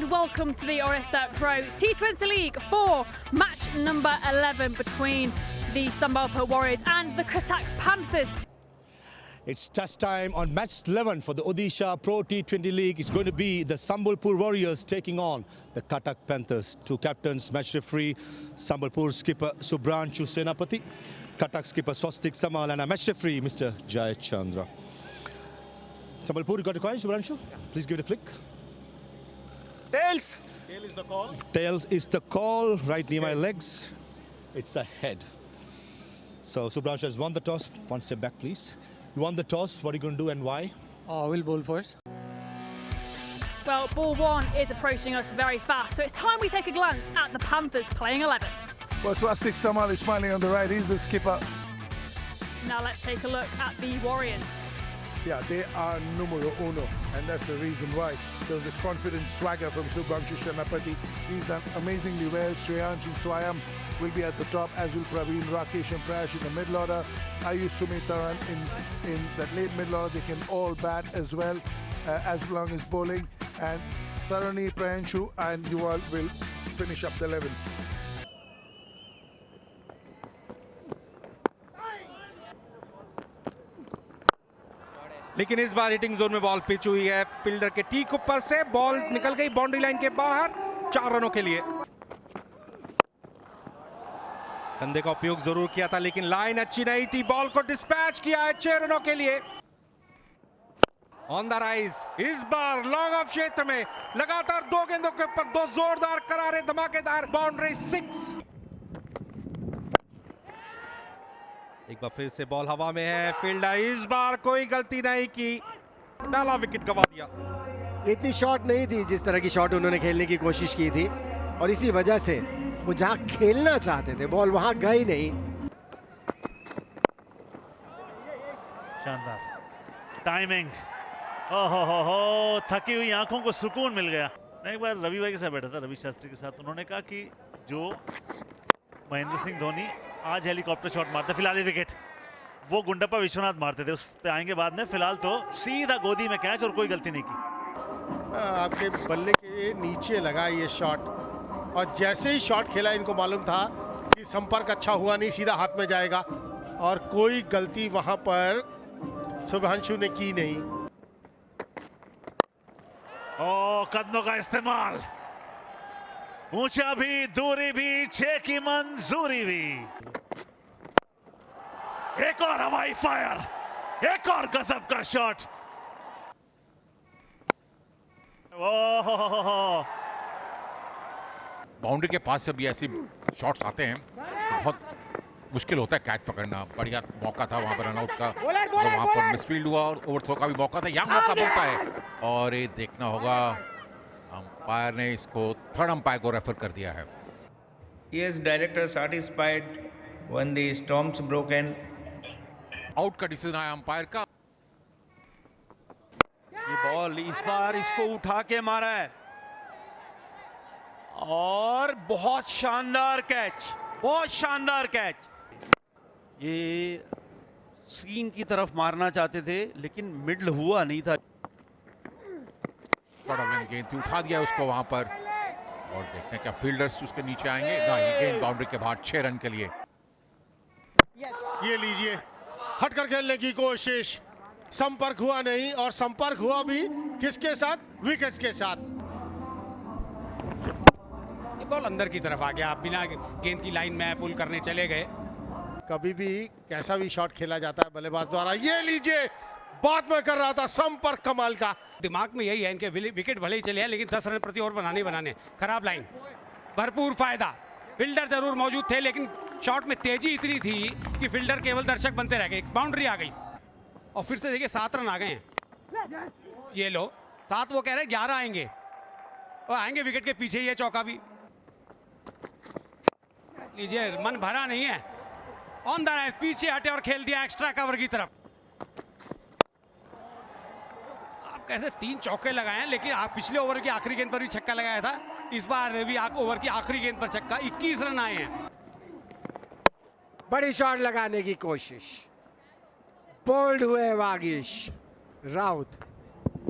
and welcome to the Orisa Pro T20 League 4 match number 11 between the Sambalpur Warriors and the Cuttack Panthers. It's touch time on match 11 for the Odisha Pro T20 League. It's going to be the Sambalpur Warriors taking on the Cuttack Panthers. Two captains, match referee, Sambalpur skipper Subhranshu Senapati, Cuttack skipper Swastik Samal, and a match referee, Mr. Jay Chandra. Sambalpur, you got a coin, Subhranshu? Please give it a flick. Tails! Tail is the call. Tails is the call, right near my legs. It's a head. So Subhranshu has won the toss. One step back, please. You won the toss. What are you going to do and why? We'll bowl first. Well, ball one is approaching us very fast, so it's time we take a glance at the Panthers playing 11. Well, Swastik Samal is smiling on the right. He's the skipper. Now let's take a look at the Warriors. Yeah, they are numero uno, and that's the reason why. There was a confident swagger from Subhranshu Senapati. He's done amazingly well. Shreyansh and Swayam will be at the top, as will Praveen, Rakesh and Prash in the middle order. Ayush, Sumitaran in that late middle order. They can all bat as well, as long as bowling. And Tarani, Pranshu and Yuval will finish up the 11. लेकिन इस बार hitting zone में ball pitch हुई है fielder के ठीक ऊपर से ball निकल गई बाउंड्री लाइन के बाहर 4 रनों के लिए कंधे का उपयोग जरूर किया था लेकिन लाइन अच्छी नहीं थी बॉल को डिस्पैच किया है 6 रनों के लिए ऑन द राइज इस बार लॉन्ग ऑफ क्षेत्र में लगातार 2 गेंदों के ऊपर 2 जोरदार करारे धमाकेदार बाउंड्री 6 एक बार फिर से बॉल हवा में है फील्डर इस बार कोई गलती नहीं की पहला विकेट गंवा दिया इतनी शॉट नहीं थी जिस तरह की शॉट उन्होंने खेलने की कोशिश की थी और इसी वजह से वो जहां खेलना चाहते थे बॉल वहां गई नहीं शानदार टाइमिंग हो थकी हुई आंखों को सुकून मिल गया मैं एक बार रवि भाई के साथ बैठा था रवि शास्त्री के साथ उन्होंने कहा कि जो महेंद्र सिंह धोनी आज हेलीकॉप्टर शॉट मारते फिलहाल ही विकेट वो गुंडप्पा विश्वनाथ मारते थे उस पे आएंगे बाद में फिलहाल तो सीधा गोदी में कैच और कोई गलती नहीं की आपके बल्ले के नीचे लगा ये शॉट और जैसे ही शॉट खेला इनको मालूम था कि संपर्क अच्छा हुआ नहीं सीधा हाथ में जाएगा और कोई गलती वहां पर शुभांशु ने की नहीं कदमों का इस्तेमाल ऊंचा भी दूरी भी 6 की मंजूरी भी एक और हवाई फायर एक और गजब का शॉट बाउंड्री के पास से भी ऐसे शॉट्स आते हैं तो बहुत मुश्किल होता है कैच पकड़ना बढ़िया मौका था वहां पर रनआउट का वहां पर मिसफील्ड हुआ और ओवरथ्रो का भी मौका था यहाँ मौका बनता है और ये देखना होगा अंपायर ने इसको थर्ड अंपायर को रेफर कर दिया है Yes, director satisfied when the storms broken. Out का डिसीजन आया अंपायर का ये बॉल इस बार इसको उठा के मारा है और बहुत शानदार कैच ये स्क्रीन की तरफ मारना चाहते थे लेकिन मिडल हुआ नहीं था गेंद थी उठा दिया उसको वहां पर और देखते हैं क्या फील्डर्स उसके नीचे आएंगे ना ये गेंद बाउंड्री के बाहर 6 रन के लिए ये लीजिए हटकर खेलने की कोशिश संपर्क हुआ नहीं और संपर्क हुआ भी किसके साथ विकेट्स के साथ ये बॉल अंदर की तरफ आ गया आप बिना गेंद की लाइन में पुल करने चले गए कभी भी कैसा भी शॉट खेला जाता है बल्लेबाज द्वारा ये लीजिए बात में कर रहा था संपर्क कमाल का दिमाग में यही है इनके विकेट भले ही चले हैं लेकिन 10 रन प्रति ओवर बनाने खराब लाइन भरपूर फायदा फील्डर जरूर मौजूद थे लेकिन शॉट में तेजी इतनी थी कि फील्डर केवल दर्शक बनते रह गए बाउंड्री आ गई और फिर से देखिए 7 रन आ गए हैं ये लो 7 वो कह रहे हैं 11 आएंगे और आएंगे विकेट के पीछे ये चौका भी लीजिए मन भरा नहीं है ऑन द राइट पीछे हटे और खेल दिया एक्स्ट्रा कवर की तरफ आप कैसे 3 चौके लगाए हैं लेकिन आप पिछले ओवर की आखिरी गेंद पर भी छक्का लगाया था इस बार भी ओवर की आखिरी गेंद पर छक्का 21 रन आए हैं बड़ी शॉट लगाने की कोशिश बोल्ड हुए वागिश राउत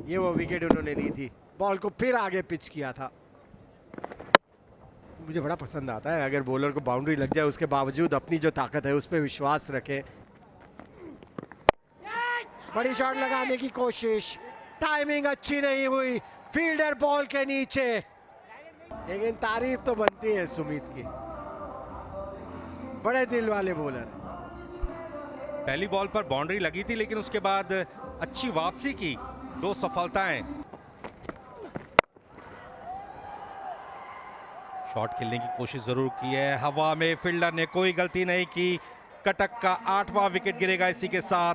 ये वो विकेट उन्होंने ली थी बॉल को फिर आगे पिच किया था मुझे बड़ा पसंद आता है अगर बॉलर को बाउंड्री लग जाए उसके बावजूद अपनी जो ताकत है उस पर विश्वास रखे। बड़ी शॉट लगाने की कोशिश, टाइमिंग अच्छी नहीं हुई, फील्डर बॉल के नीचे, लेकिन तारीफ तो बनती है सुमित की, बड़े दिल वाले बॉलर। पहली बॉल पर बाउंड्री लगी थी लेकिन उसके बाद अच्छी वापसी की, 2 सफलताएं। शॉट खेलने की कोशिश जरूर की है, हवा में फील्डर ने कोई गलती नहीं की। कटक का 8वां विकेट गिरेगा इसी के साथ।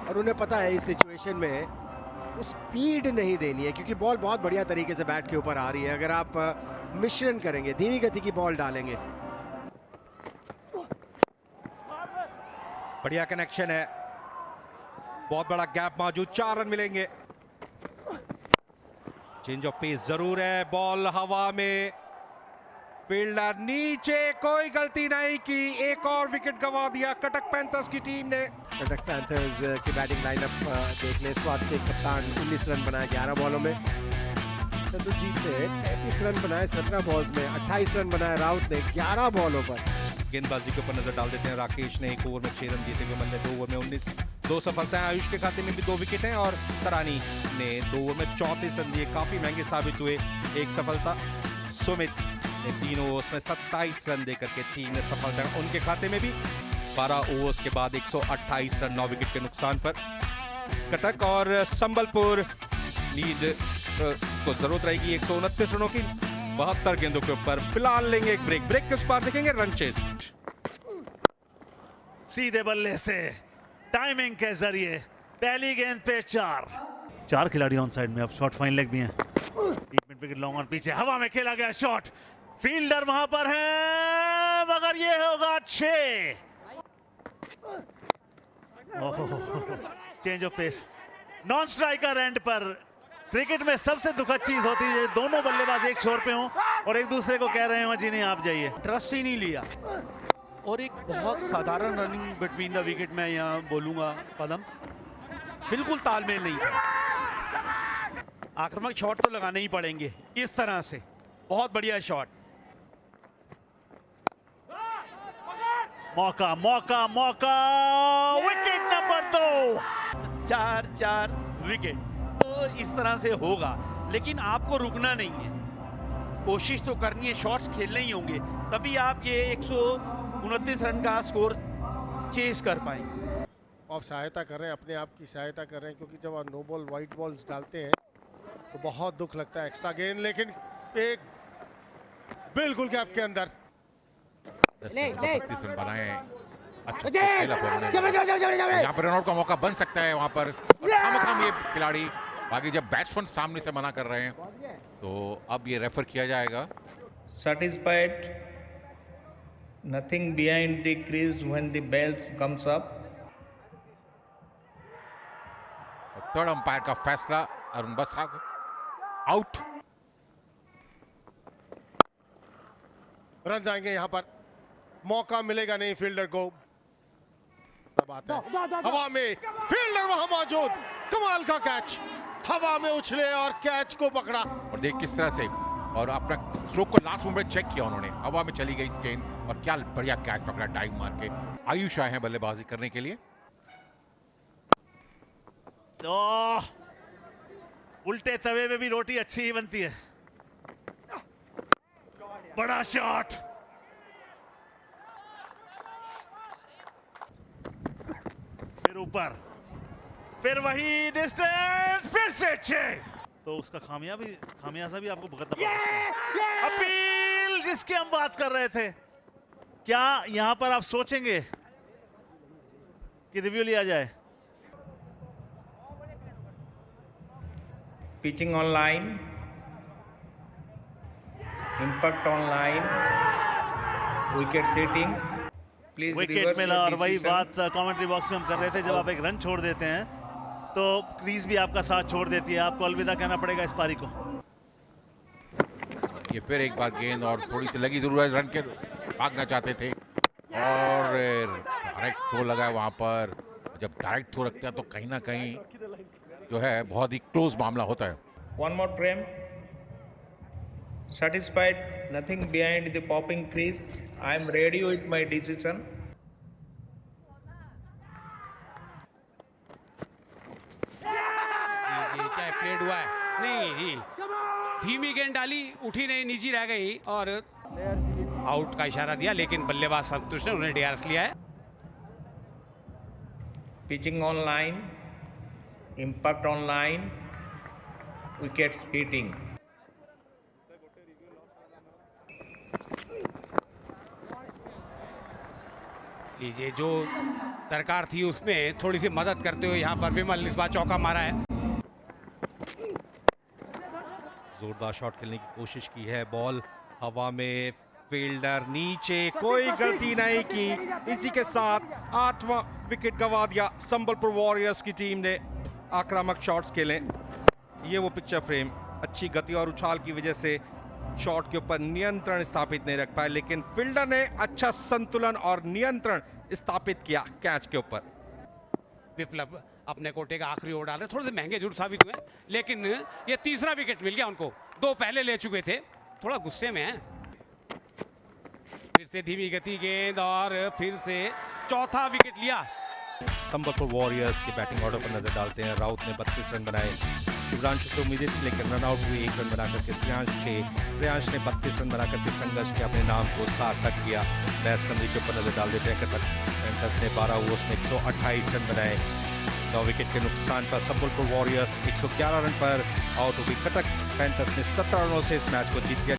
और उन्हें पता है इस सिचुएशन में स्पीड नहीं देनी है क्योंकि बॉल बहुत बढ़िया तरीके से बैट के ऊपर आ रही है। अगर आप मिश्रण करेंगे, धीमी गति की बॉल डालेंगे। बढ़िया कनेक्शन है, बहुत बड़ा गैप मौजूद, 4 रन मिलेंगे। चेंज ऑफ पेस जरूर है, बॉल हवा में, फील्डर नीचे, कोई गलती नहीं की, एक और विकेट गंवा दिया कटक पैंथर्स की टीम ने। कटक पैंथर्स की बैटिंग लाइनअप देखने स्वास्थ्य कप्तान 19 रन बनाए 11 बॉलों में। जीत ने 33 रन बनाए 17 बॉल्स में, 28 रन बनाए राउत ने 11 बॉलों पर। गेंदबाजी के ऊपर नजर डाल देते हैं। राकेश ने 1 ओवर में 6 रन दिए थे, विमल ने 2 ओवर में 19, 2 सफलताएं। आयुष के खाते में भी 2 विकेट हैं और तरानी ने 2 ओवर में 34 रन दिए, काफी महंगे साबित हुए। 1 सफलता। सुमित ने 3 ओवर्स में 27 रन देकर के टीम ने सफलता उनके खाते में भी। 12 ओवर्स के बाद 128 रन 9 विकेट के नुकसान पर। कटक और संबलपुर लीड को जरूरत रहेगी 129 रनों की 72 गेंदों के ऊपर। फिलहाल लेंगे एक ब्रेक के उस पार देखेंगे रन चेस। सीधे बल्ले से टाइमिंग के जरिए पहली गेंद पे 4 खिलाड़ी ऑन साइड में, अब शॉट फाइन लेग भी हैं। 1 मिनट विकेट लॉन्ग ऑन, पीछे हवा में खेला गया शॉट, फील्डर वहां पर है मगर ये होगा 6। Change of pace, non striker end पर। क्रिकेट में सबसे दुखद चीज होती है दोनों बल्लेबाज एक छोर पे हों और एक दूसरे को कह रहे हो जी नहीं आप जाइए। ट्रस्ट ही नहीं लिया और एक बहुत साधारण रनिंग बिटवीन द विकेट मैं यहाँ बोलूँगा पदम, बिल्कुल तालमेल नहीं था। आक्रामक शॉट तो लगाने ही पड़ेंगे इस तरह से। बहुत बढ़िया शॉट, मौका मौका मौका, विकेट नंबर 2। 4 विकेट तो इस तरह से होगा, लेकिन आपको रुकना नहीं है, कोशिश तो करनी है, शॉट्स खेलने ही होंगे, तभी आप ये 129 रन का स्कोर चेस कर पाएंगे। आप सहायता कर रहे हैं, अपने आप की सहायता कर रहे हैं, क्योंकि जब आप नो बॉल वाइट बॉल्स डालते हैं तो बहुत दुख लगता है। एक्स्ट्रा गेंद, लेकिन एक बिल्कुल गैप के अंदर 30 रन बनाए, अच्छा खेला यहाँ पर रनआउट का मौका बन सकता है वहां पर। खामखाम ये खिलाड़ी, बाकी जब बैट्समैन सामने से मना कर रहे हैं तो अब ये रेफर किया जाएगा। Satisfied, nothing behind the crease when the bells comes up. Third umpire का फैसला, अरुण बसाक आउट। रन जाएंगे यहाँ पर, मौका मिलेगा नहीं फील्डर को। बात है हवा में, फील्डर वहां मौजूद, कमाल का कैच, हवा में उछले और कैच को पकड़ा। और देख किस तरह से, और अपना स्ट्रोक को लास्ट मोमेंट चेक किया उन्होंने, हवा में चली गई गेंद और क्या बढ़िया कैच पकड़ा डाइव मार के। आयुष आए हैं बल्लेबाजी करने के लिए। तो उल्टे तवे में भी रोटी अच्छी ही बनती है। बड़ा शॉट, फिर ऊपर, फिर वही डिस्टेंस, फिर से 6। तो उसका खामियाजा भी आपको भुगतना पड़ सकता है। अपील जिसकी हम बात कर रहे थे, क्या यहां पर आप सोचेंगे कि रिव्यू लिया जाए? Pitching on line, impact on line, wicket setting. Please wicket reverse मिला, your और वही decision. बात कमेंट्री बॉक्स में हम कर रहे थे, जब आप एक रन छोड़ देते हैं तो क्रीज भी आपका साथ छोड़ देती है, आपको अलविदा कहना पड़ेगा इस पारी को। ये फिर एक बार गेंद और थोड़ी सी लगी जरूर है, रन के भागना चाहते थे और डायरेक्ट थ्रो लगा वहां पर। जब डायरेक्ट थ्रो रखते हैं तो कहीं ना कहीं जो है बहुत ही क्लोज मामला होता है। One more frame. Satisfied nothing behind the popping crease. I am ready with my decision. जी क्या प्लेड हुआ है? नहीं जी, धीमी गेंद डाली, उठी नहीं, निजी रह गई और आउट का इशारा दिया, लेकिन बल्लेबाज संतुष्ट ने उन्हें डीआरएस लिया है। Pitching on line, impact on line, wickets hitting. लीजिए, जो दरकार थी उसमें थोड़ी सी मदद करते हुए यहाँ पर विमल इस बार चौका मारा है। जोरदार शॉट खेलने की कोशिश की है, बॉल हवा में, फील्डर नीचे, कोई गलती नहीं की। इसी के साथ 8वां विकेट गंवा दिया संबलपुर वॉरियर्स की टीम ने। आक्रामक शॉट्स खेले, ये वो पिक्चर फ्रेम, अच्छी गति और उछाल की वजह से शॉट के ऊपर नियंत्रण स्थापित नहीं रख पाए, लेकिन फील्डर ने अच्छा संतुलन और नियंत्रण स्थापित किया कैच के ऊपर। विप्लव अपने कोटे का आखिरी ओवर डाल रहे, थोड़े से महंगे जरूर साबित हुए, लेकिन ये तीसरा विकेट मिल गया उनको। 2 पहले ले चुके थे, थोड़ा गुस्से में है। फिर से धीमी गति गेंद और फिर से चौथा विकेट लिया। संबलपुर वॉरियर्स के बैटिंग ऑर्डर पर नजर डालते हैं। राउत ने 32 रन बनाए, शिवरांशु से उम्मीदें थी लेकिन रन आउट हुए, 1 रन बना करके श्रेयांश 6, प्रियांश ने 32 रन बना करके संघर्ष के अपने नाम को सार्थक किया। मैच समरी के ऊपर नजर डाल देते हैं। कटक पैंथर्स ने 12 ओवर्स में 128 रन बनाए। 9 विकेट के नुकसान पर संबलपुर वॉरियर्स 111 रन पर आउट हो गई। कटक पैंथर्स ने 17 रनों से इस मैच को जीत लिया।